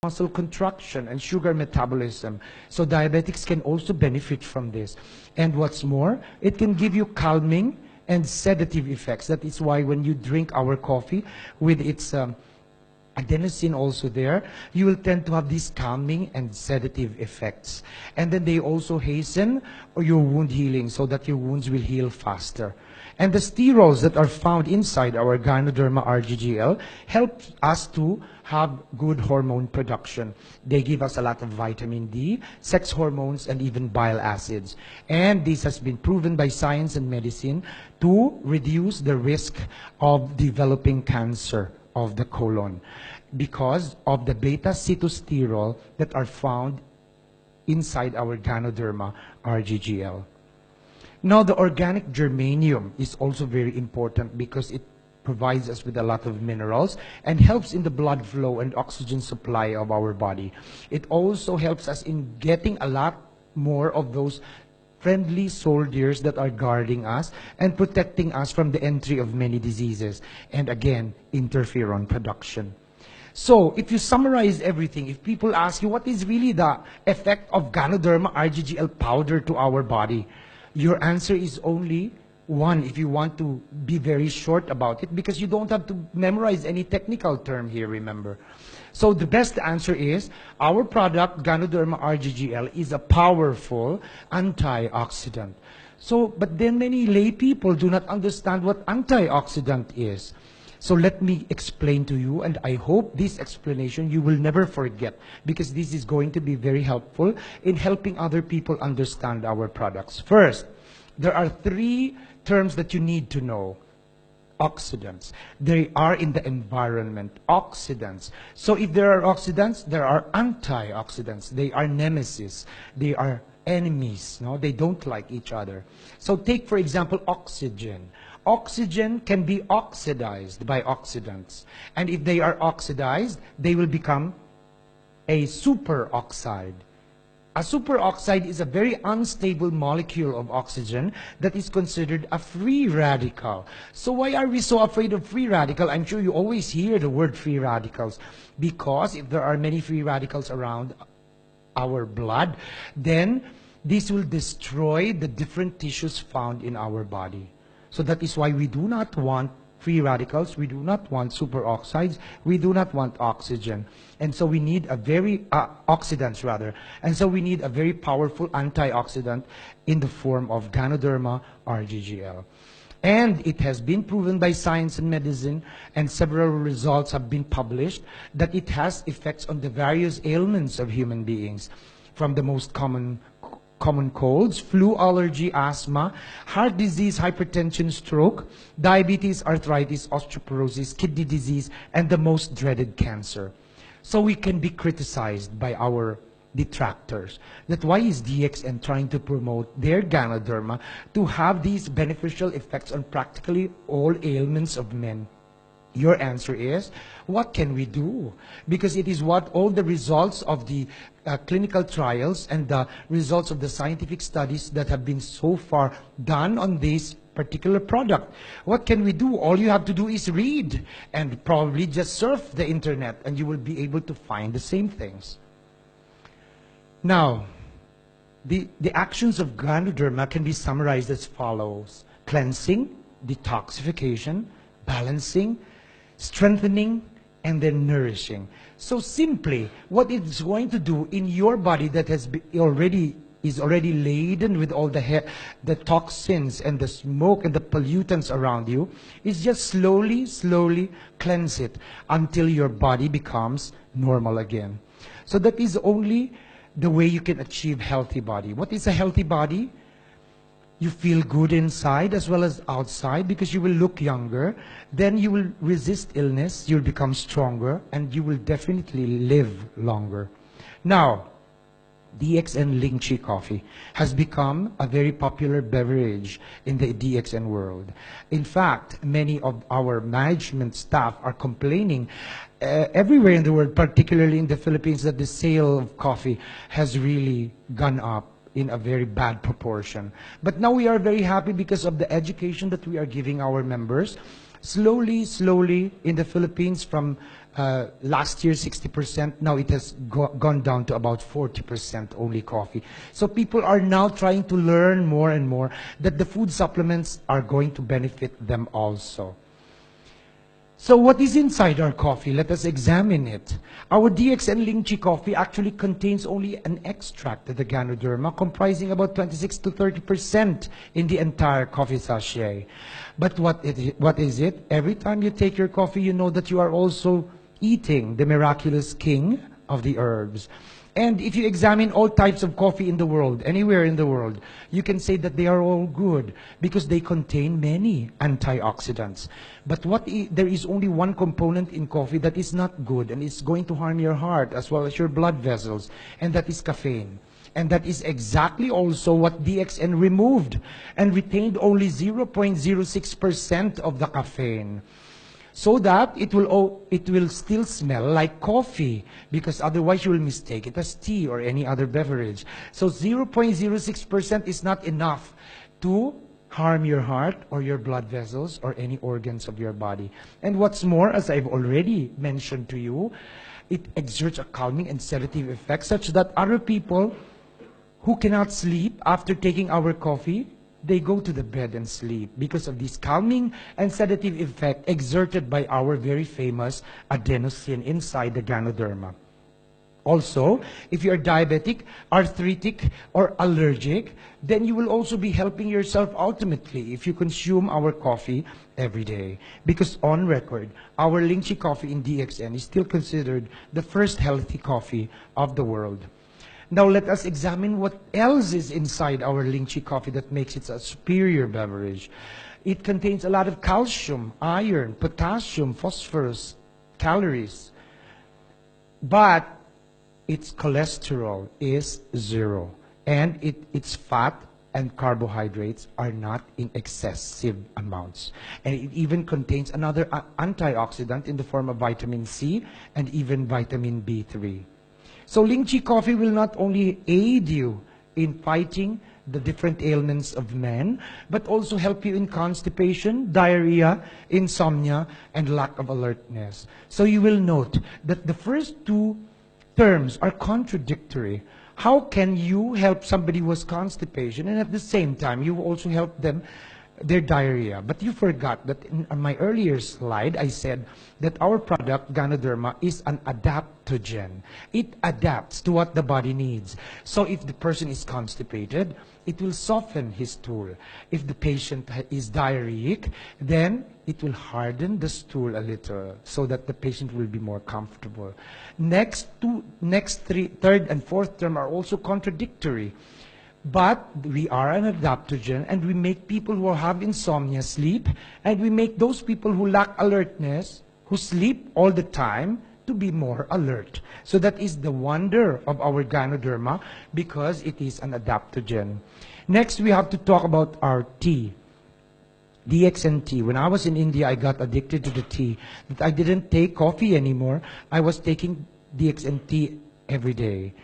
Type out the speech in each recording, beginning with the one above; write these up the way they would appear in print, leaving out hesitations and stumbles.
muscle contraction and sugar metabolism. So diabetics can also benefit from this. And what's more, it can give you calming and sedative effects. That is why when you drink our coffee with its adenosine also there, you will tend to have these calming and sedative effects. And then they also hasten your wound healing so that your wounds will heal faster. And the sterols that are found inside our Gynoderma RGGL help us to have good hormone production. They give us a lot of vitamin D, sex hormones, and even bile acids. And this has been proven by science and medicine to reduce the risk of developing cancer of the colon because of the beta-cytosterol that are found inside our Gynoderma RGGL. Now, the organic germanium is also very important because it provides us with a lot of minerals and helps in the blood flow and oxygen supply of our body. It also helps us in getting a lot more of those friendly soldiers that are guarding us and protecting us from the entry of many diseases. And again, interferon production. So, if you summarize everything, if people ask you what is really the effect of Gynoderma RGGL powder to our body, your answer is only one if you want to be very short about it, because you don't have to memorize any technical term here, remember. So the best answer is, our product, Gynoderma RGGL, is a powerful antioxidant. So, but then many lay people do not understand what antioxidant is. So let me explain to you, and I hope this explanation you will never forget, because this is going to be very helpful in helping other people understand our products. First, there are three terms that you need to know. Oxidants. They are in the environment. Oxidants. So if there are oxidants, there are antioxidants. They are nemesis. They are enemies. No? They don't like each other. So take, for example, oxygen. Oxygen can be oxidized by oxidants. And if they are oxidized, they will become a superoxide. A superoxide is a very unstable molecule of oxygen that is considered a free radical. So why are we so afraid of free radical? I'm sure you always hear the word free radicals. Because if there are many free radicals around our blood, then this will destroy the different tissues found in our body. So that is why we do not want free radicals, we do not want superoxides, we do not want oxygen. And so we need a very, oxidants rather, and so we need a very powerful antioxidant in the form of Gynoderma RGGL. And it has been proven by science and medicine, and several results have been published, that it has effects on the various ailments of human beings, from the most common colds, flu, allergy, asthma, heart disease, hypertension, stroke, diabetes, arthritis, osteoporosis, kidney disease, and the most dreaded cancer. So we can be criticized by our detractors that why is DXN trying to promote their Gynoderma to have these beneficial effects on practically all ailments of men? Your answer is, what can we do? Because it is what all the results of the clinical trials and the results of the scientific studies that have been so far done on this particular product. What can we do? All you have to do is read and probably just surf the internet and you will be able to find the same things. Now, the actions of Gynoderma can be summarized as follows: cleansing, detoxification, balancing, strengthening, and then nourishing. So simply, what it's going to do in your body that is already laden with all the toxins and the smoke and the pollutants around you, is just slowly cleanse it until your body becomes normal again. So that is only the way you can achieve healthy body. What is a healthy body? You feel good inside as well as outside because you will look younger. Then you will resist illness, you'll become stronger, and you will definitely live longer. Now, DXN Lychee coffee has become a very popular beverage in the DXN world. In fact, many of our management staff are complaining everywhere in the world, particularly in the Philippines, that the sale of coffee has really gone up in a very bad proportion. But now we are very happy because of the education that we are giving our members. Slowly, in the Philippines from last year 60%, now it has gone down to about 40% only coffee. So people are now trying to learn more and more that the food supplements are going to benefit them also. So what is inside our coffee? Let us examine it. Our Dxn Lychee coffee actually contains only an extract of the Ganoderma, comprising about 26 to 30% in the entire coffee sachet. But what is it? Every time you take your coffee, you know that you are also eating the miraculous king of the herbs. And if you examine all types of coffee in the world, anywhere in the world, you can say that they are all good because they contain many antioxidants. But there is only one component in coffee that is not good and is going to harm your heart as well as your blood vessels, and that is caffeine. And that is exactly also what DXN removed and retained only 0.06% of the caffeine, so that it will still smell like coffee, because otherwise you will mistake it as tea or any other beverage. So 0.06% is not enough to harm your heart or your blood vessels or any organs of your body. And what's more, as I've already mentioned to you, it exerts a calming and sedative effect such that other people who cannot sleep after taking our coffee, they go to the bed and sleep because of this calming and sedative effect exerted by our very famous adenosine inside the Ganoderma. Also, if you are diabetic, arthritic, or allergic, then you will also be helping yourself ultimately if you consume our coffee every day. Because on record, our Lychee coffee in DXN is still considered the first healthy coffee of the world. Now let us examine what else is inside our Lychee coffee that makes it a superior beverage. It contains a lot of calcium, iron, potassium, phosphorus, calories. But its cholesterol is 0. And its fat and carbohydrates are not in excessive amounts. And it even contains another antioxidant in the form of vitamin C and even vitamin B3. So Lychee coffee will not only aid you in fighting the different ailments of men, but also help you in constipation, diarrhea, insomnia, and lack of alertness. So you will note that the first two terms are contradictory. How can you help somebody who has constipation and at the same time you also help them their diarrhea? But you forgot that on my earlier slide, I said that our product, Ganoderma, is an adaptogen. It adapts to what the body needs. So if the person is constipated, it will soften his stool. If the patient is diarrheic, then it will harden the stool a little so that the patient will be more comfortable. Third and fourth term are also contradictory. But we are an adaptogen, and we make people who have insomnia sleep, and we make those people who lack alertness, who sleep all the time, to be more alert. So that is the wonder of our Ganoderma, because it is an adaptogen. Next, we have to talk about our tea. DXN tea. When I was in India, I got addicted to the tea. That I didn't take coffee anymore. I was taking DXN tea every day.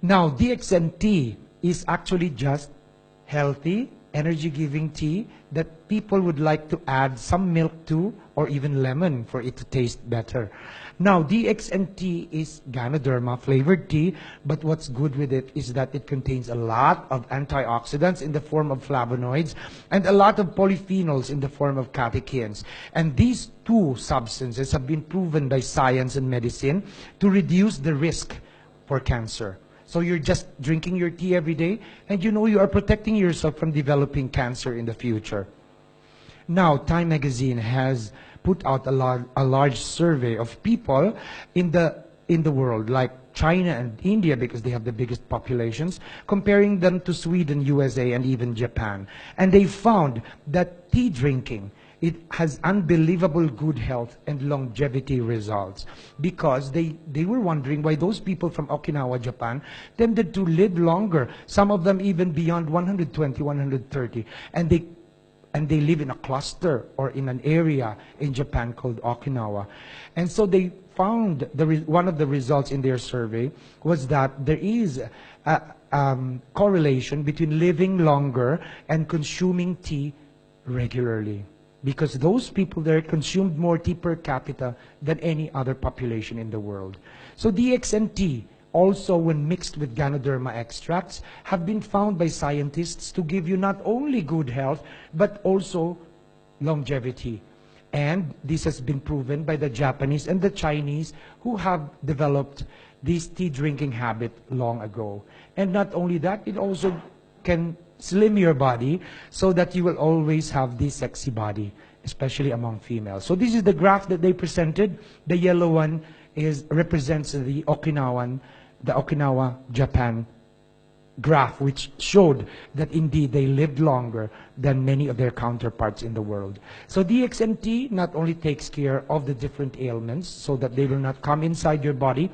Now, DXN tea is actually just healthy, energy-giving tea that people would like to add some milk to or even lemon for it to taste better. Now, DXN tea is Ganoderma flavored tea, but what's good with it is that it contains a lot of antioxidants in the form of flavonoids and a lot of polyphenols in the form of catechins. And these two substances have been proven by science and medicine to reduce the risk for cancer. So you're just drinking your tea every day, and you know you are protecting yourself from developing cancer in the future. Now, Time magazine has put out a large survey of people in the world, like China and India, because they have the biggest populations, comparing them to Sweden, USA, and even Japan. And they found that tea drinking, it has unbelievable good health and longevity results, because they were wondering why those people from Okinawa, Japan, tended to live longer, some of them even beyond 120, 130, and they live in a cluster or in an area in Japan called Okinawa. And so they found one of the results in their survey was that there is a correlation between living longer and consuming tea regularly. because those people there consumed more tea per capita than any other population in the world. So DXN tea, also when mixed with Ganoderma extracts, have been found by scientists to give you not only good health, but also longevity. And this has been proven by the Japanese and the Chinese who have developed this tea drinking habit long ago. And not only that, it also can slim your body so that you will always have this sexy body, especially among females. So this is the graph that they presented. The yellow one represents the Okinawa, Japan graph, which showed that indeed they lived longer than many of their counterparts in the world. So DXNT not only takes care of the different ailments so that they will not come inside your body,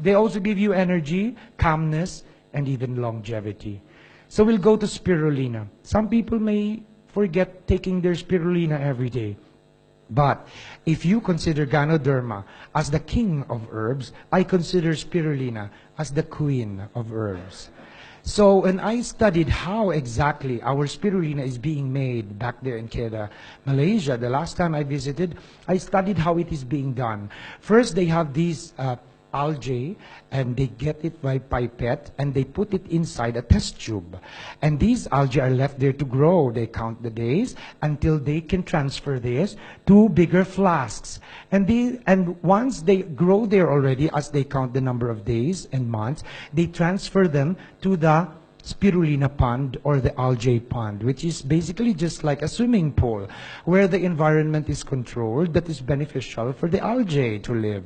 they also give you energy, calmness, and even longevity. So we'll go to spirulina. Some people may forget taking their spirulina every day. But if you consider Ganoderma as the king of herbs, I consider spirulina as the queen of herbs. So when I studied how exactly our spirulina is being made back there in Kedah, Malaysia, the last time I visited, I studied how it is being done. First, they have these algae, and they get it by pipette, and they put it inside a test tube. And these algae are left there to grow. They count the days until they can transfer this to bigger flasks. And once they grow there already, as they count the number of days and months, they transfer them to the spirulina pond or the algae pond, which is basically just like a swimming pool where the environment is controlled that is beneficial for the algae to live.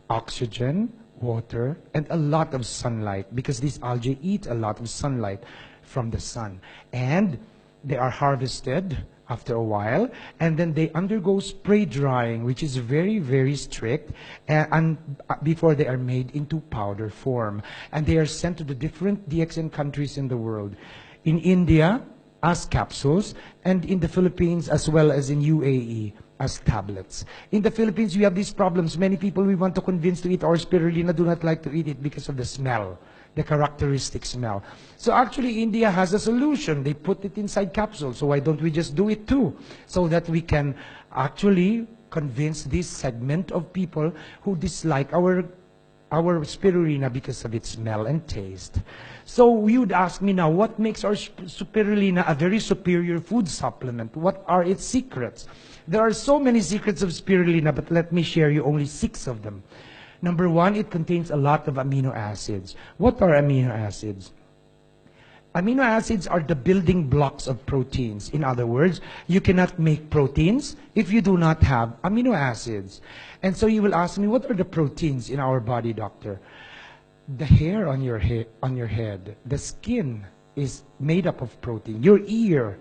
Oxygen, water, and a lot of sunlight, because these algae eat a lot of sunlight from the sun. And they are harvested after a while, and then they undergo spray drying, which is very, very strict, and before they are made into powder form. And they are sent to the different DXN countries in the world. In India, as capsules, and in the Philippines as well as in UAE as tablets. In the Philippines, we have these problems. Many people we want to convince to eat our spirulina do not like to eat it because of the smell, the characteristic smell. So actually, India has a solution. They put it inside capsules. So why don't we just do it too? So that we can actually convince this segment of people who dislike our spirulina because of its smell and taste. So you would ask me now, what makes our spirulina a very superior food supplement? What are its secrets? There are so many secrets of spirulina, but let me share you only 6 of them. Number 1, it contains a lot of amino acids. What are amino acids? Amino acids are the building blocks of proteins. In other words, you cannot make proteins if you do not have amino acids. And so you will ask me, what are the proteins in our body, doctor? The hair on your head, the skin is made up of protein. Your ear,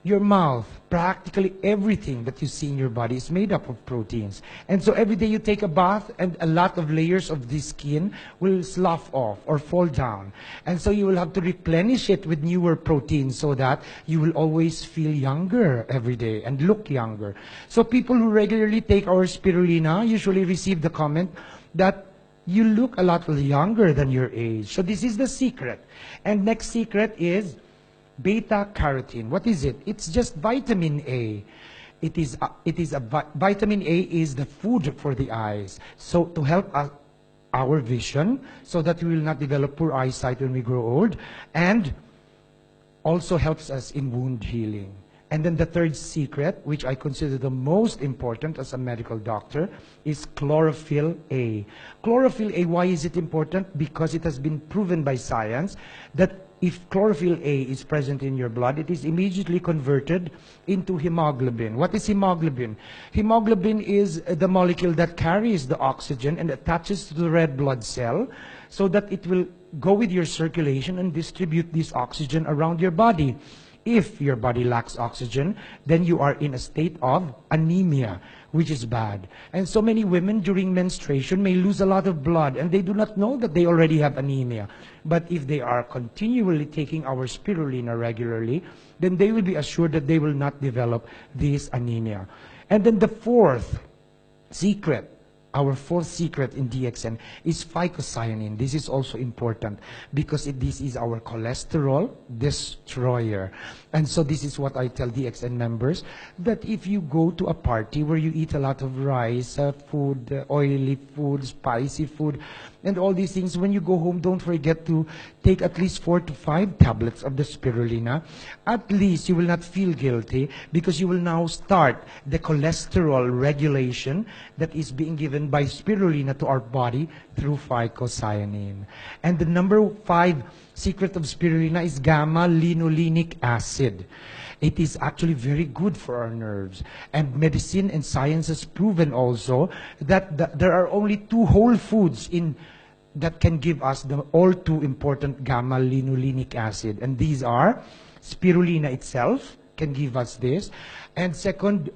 your mouth, practically everything that you see in your body is made up of proteins. And so every day you take a bath and a lot of layers of the skin will slough off or fall down. And so you will have to replenish it with newer proteins so that you will always feel younger every day and look younger. So people who regularly take our spirulina usually receive the comment that you look a lot younger than your age. So this is the secret. And next secret is beta carotene. What is it? It's just vitamin A. Vitamin A is the food for the eyes. So to help our vision, so that we will not develop poor eyesight when we grow old, and also helps us in wound healing. And then the third secret, which I consider the most important as a medical doctor, is chlorophyll A. Chlorophyll A, why is it important? Because it has been proven by science that if chlorophyll A is present in your blood, it is immediately converted into hemoglobin. What is hemoglobin? Hemoglobin is the molecule that carries the oxygen and attaches to the red blood cell so that it will go with your circulation and distribute this oxygen around your body. If your body lacks oxygen, then you are in a state of anemia, which is bad. And so many women during menstruation may lose a lot of blood, and they do not know that they already have anemia. But if they are continually taking our spirulina regularly, then they will be assured that they will not develop this anemia. And then the fourth secret our fourth secret in DXN is phycocyanin. This is also important because this is our cholesterol destroyer. And so this is what I tell DXN members, that if you go to a party where you eat a lot of rice, food, oily food, spicy food, and all these things, when you go home, don't forget to take at least 4 to 5 tablets of the spirulina. At least you will not feel guilty because you will now start the cholesterol regulation that is being given by spirulina to our body through phycocyanin. And the number 5 secret of spirulina is gamma-linolenic acid. It is actually very good for our nerves. And medicine and science has proven also that there are only 2 whole foods that can give us the all too important gamma-linolenic acid. And these are spirulina itself can give us this. And second,